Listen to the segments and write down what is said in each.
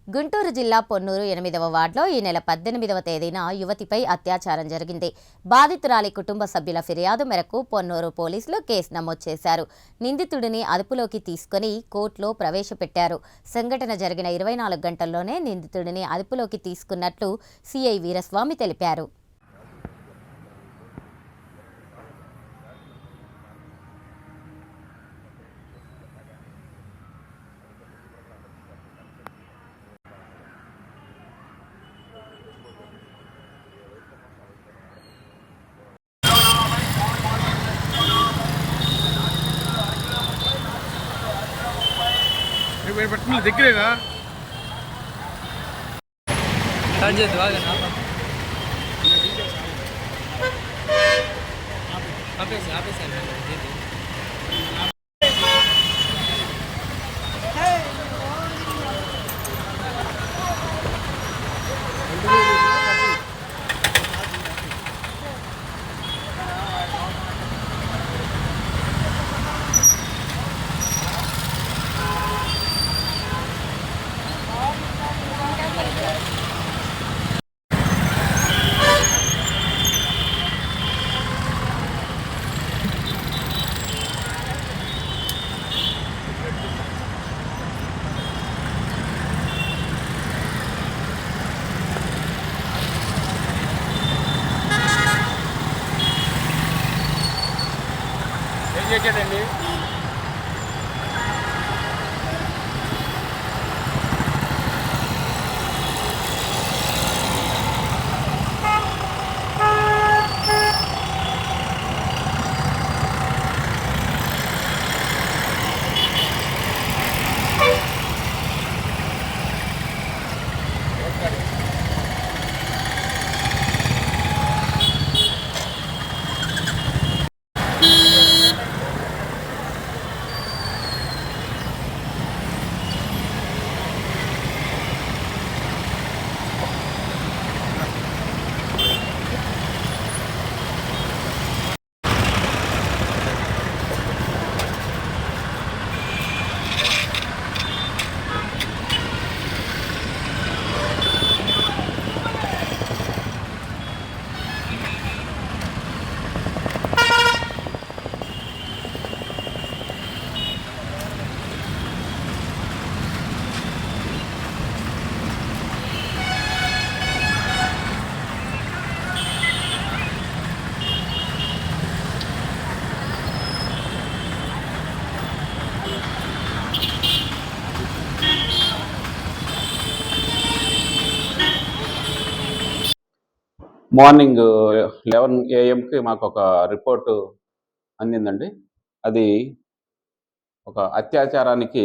గుంటూరు జిల్లా పొన్నూరు 8వ వార్డులో ఈ నెల 18వ తేదీన యువతిపై అత్యాచారం జరిగింది. బాధితురాలి కుటుంబ సభ్యుల ఫిర్యాదు మేరకు పొన్నూరు పోలీసులు కేసు నమోదు చేశారు. నిందితుడిని అదుపులోకి తీసుకుని కోర్టులో ప్రవేశపెట్టారు. సంఘటన జరిగిన 24 గంటల్లోనే నిందితుడిని అదుపులోకి తీసుకున్నట్లు సిఐ వీరస్వామి తెలిపారు. దగ్గరేగా ఏం చేశాడండి? మార్నింగ్ 11 AM మాకు ఒక రిపోర్టు అందిందండి. అది ఒక అత్యాచారానికి,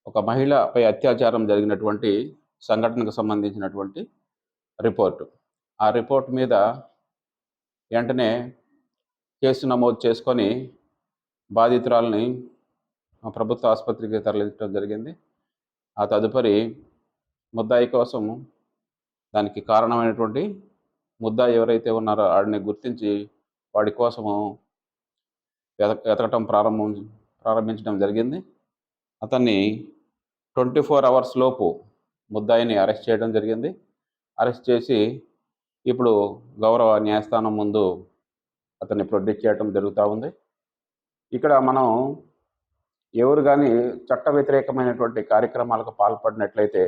ఒక మహిళపై అత్యాచారం జరిగినటువంటి సంఘటనకు సంబంధించినటువంటి రిపోర్టు. ఆ రిపోర్ట్ మీద వెంటనే కేసు నమోదు చేసుకొని బాధితురాలని ప్రభుత్వ ఆసుపత్రికి తరలించడం జరిగింది. ఆ తదుపరి ముద్దాయి కోసం, దానికి కారణమైనటువంటి ముద్దాయి ఎవరైతే ఉన్నారో వాడిని గుర్తించి వాడి కోసము వెతకటం ప్రారంభించడం జరిగింది. అతన్ని 24 hours లోపు ముద్దాయిని అరెస్ట్ చేయడం జరిగింది. అరెస్ట్ చేసి ఇప్పుడు గౌరవ న్యాయస్థానం ముందు అతన్ని ప్రొడ్యూస్ చేయడం జరుగుతూ ఉంది. ఇక్కడ మనం ఎవరు కానీ చట్ట వ్యతిరేకమైనటువంటి కార్యక్రమాలకు పాల్పడినట్లయితే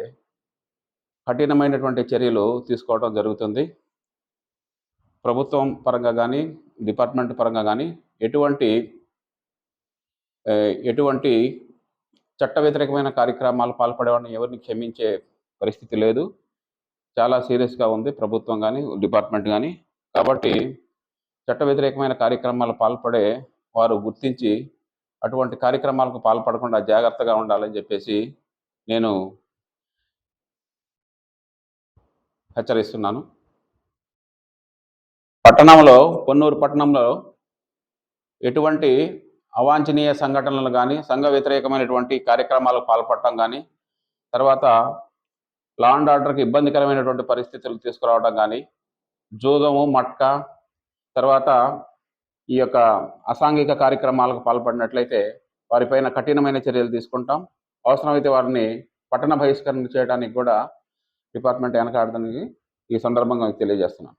కఠినమైనటువంటి చర్యలు తీసుకోవడం జరుగుతుంది. ప్రభుత్వం పరంగా కానీ, డిపార్ట్మెంట్ పరంగా కానీ ఎటువంటి చట్ట వ్యతిరేకమైన కార్యక్రమాలు పాల్పడేవాడిని ఎవరిని క్షమించే పరిస్థితి లేదు. చాలా సీరియస్గా ఉంది ప్రభుత్వం కానీ, డిపార్ట్మెంట్ కానీ. కాబట్టి చట్ట వ్యతిరేకమైన కార్యక్రమాలు పాల్పడే వారు గుర్తించి అటువంటి కార్యక్రమాలకు పాల్పడకుండా జాగ్రత్తగా ఉండాలని చెప్పేసి నేను హెచ్చరిస్తున్నాను. పొన్నూరు పట్టణంలో ఎటువంటి అవాంఛనీయ సంఘటనలు కానీ, సంఘ వ్యతిరేకమైనటువంటి కార్యక్రమాలకు పాల్పడటం కానీ, తర్వాత లా అండ్ ఆర్డర్కి ఇబ్బందికరమైనటువంటి పరిస్థితులు తీసుకురావడం కానీ, జూదము, మట్కా, తర్వాత ఈ యొక్క అసాంఘిక కార్యక్రమాలకు పాల్పడినట్లయితే వారిపైన కఠినమైన చర్యలు తీసుకుంటాం. అవసరమైతే వారిని పట్టణ బహిష్కరణ చేయడానికి కూడా డిపార్ట్మెంట్ వెనకాడదని ఈ సందర్భంగా మీకు తెలియజేస్తున్నాను.